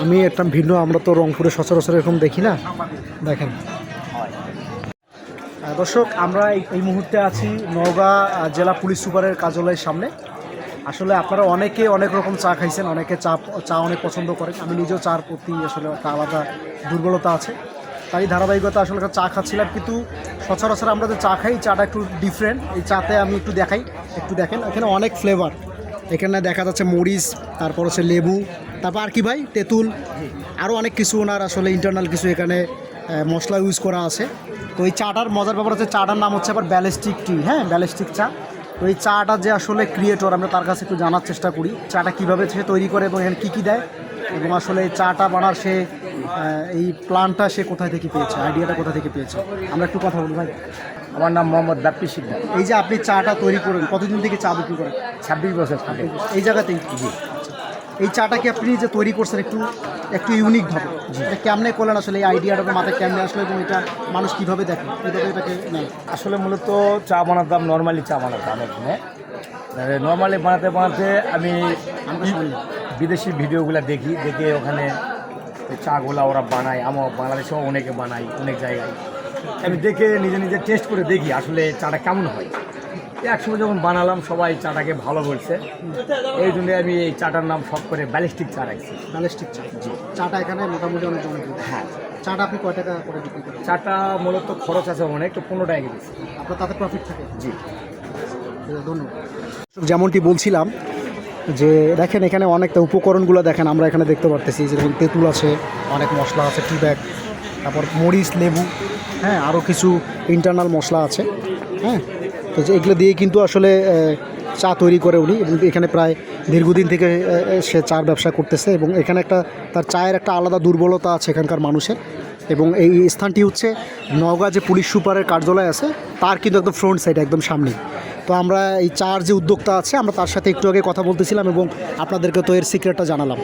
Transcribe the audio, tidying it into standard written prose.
আমি একটা ভিন্ন, আমরা তো রংপুরে সচরাচর এরকম দেখি না। দেখেন দর্শক, আমরা এই মুহূর্তে আছি নওগাঁ জেলা পুলিশ সুপারের কার্যালয়ের সামনে। আসলে আপনারা অনেকে অনেক রকম চা খাইছেন, অনেকে চা অনেক পছন্দ করেন। আমি নিজেও চার প্রতি আসলে একটা আলাদা দুর্বলতা আছে, তাই ধারাবাহিকতা আসলে চা খাচ্ছিলাম। কিন্তু সচরাচর আমরা যে চা খাই, চাটা একটু ডিফারেন্ট। এই চাতে আমি একটু দেখাই, একটু দেখেন এখানে অনেক ফ্লেভার। এখানে দেখা যাচ্ছে মরিচ, তারপর হচ্ছে লেবু, তারপর আর কি ভাই তেঁতুল, আরও অনেক কিছু ওনার আসলে ইন্টারনাল কিছু এখানে মশলা ইউজ করা আছে। তো এই চাটার মজার ব্যাপার হচ্ছে চাটার নাম হচ্ছে আবার ব্যালিস্টিক টি, হ্যাঁ ব্যালিস্টিক চা। তো এই চাটা যে আসলে ক্রিয়েটর, আমরা তার কাছে একটু জানার চেষ্টা করি চাটা কীভাবে সে তৈরি করে এবং এখানে কী কী দেয়, এবং আসলে এই চাটা বানার সে এই প্ল্যানটা সে কোথায় থেকে পেয়েছে, আইডিয়াটা কোথা থেকে পেয়েছে। আমরা একটু কথা বলি ভাই। আমার নাম মোহাম্মদ বাপ্পি সিকদার। এই যে আপনি চাটা তৈরি করেন, কতদিন থেকে চা বিক্রি করেন? 26 বছর থাকে এই জায়গাতেই। জি। এই চাটা কি আপনি যে তৈরি করছেন একটু একটু ইউনিকভাবে, এটা কেমনে করলেন আসলে, এই আইডিয়াটা মাথায় কেমনে আসলো এবং এটা মানুষ কীভাবে দেখে, কীভাবে এটাকে নেয়? আসলে মূলত চা বানাতাম, নর্মালি চা বানাতাম এখানে। নর্মালি বানাতে বানাতে আমি বিদেশি ভিডিওগুলো দেখে ওখানে চাগুলা ওরা বানায়, আমার বাংলাদেশেও অনেকে বানাই অনেক জায়গায়। আমি দেখে নিজে নিজে টেস্ট করে দেখি আসলে চাটা কেমন হয়। একসময় যখন বানালাম সবাই চাটাকে ভালো বলছে, এই জন্য আমি এই চাটার নাম শখ করে ব্যালিস্টিক চা রাখছি। ব্যালিস্টিক চা। জি। চাটা এখানে মোটামুটি অনেক জনপ্রিয়। হ্যাঁ। চাটা আপনি কয় টাকা করে বিক্রি করেন? চাটা মূলত খরচ আছে অনেক, তো 15 টাকা দিচ্ছি। আপনার তাতে প্রফিট থাকে? জি, ধন্যবাদ। যেমনটি বলছিলাম যে দেখেন এখানে অনেকটা উপকরণগুলো দেখেন, আমরা এখানে দেখতে পারতেছি যেরকম তেঁতুল আছে, অনেক মশলা আছে, টি ব্যাগ, তারপর মরিচ, লেবু, হ্যাঁ আরও কিছু ইন্টারনাল মশলা আছে। হ্যাঁ, তো যে এগুলো দিয়ে কিন্তু আসলে চা তৈরি করে উনি, এবং এখানে প্রায় দীর্ঘদিন থেকে সে চার ব্যবসা করতেছে। এবং এখানে একটা তার চায়ের একটা আলাদা দুর্বলতা আছে এখানকার মানুষের। এবং এই স্থানটি হচ্ছে নওগাঁ যে পুলিশ সুপারের কার্যালয় আছে তার কিন্তু একদম ফ্রন্ট সাইড, একদম সামনেই। তো আমরা এই চার যে উদ্যোক্তা আছে আমরা তার সাথে একটু আগে কথা বলতেছিলাম এবং আপনাদেরকে তো এর সিক্রেটটা জানালাম।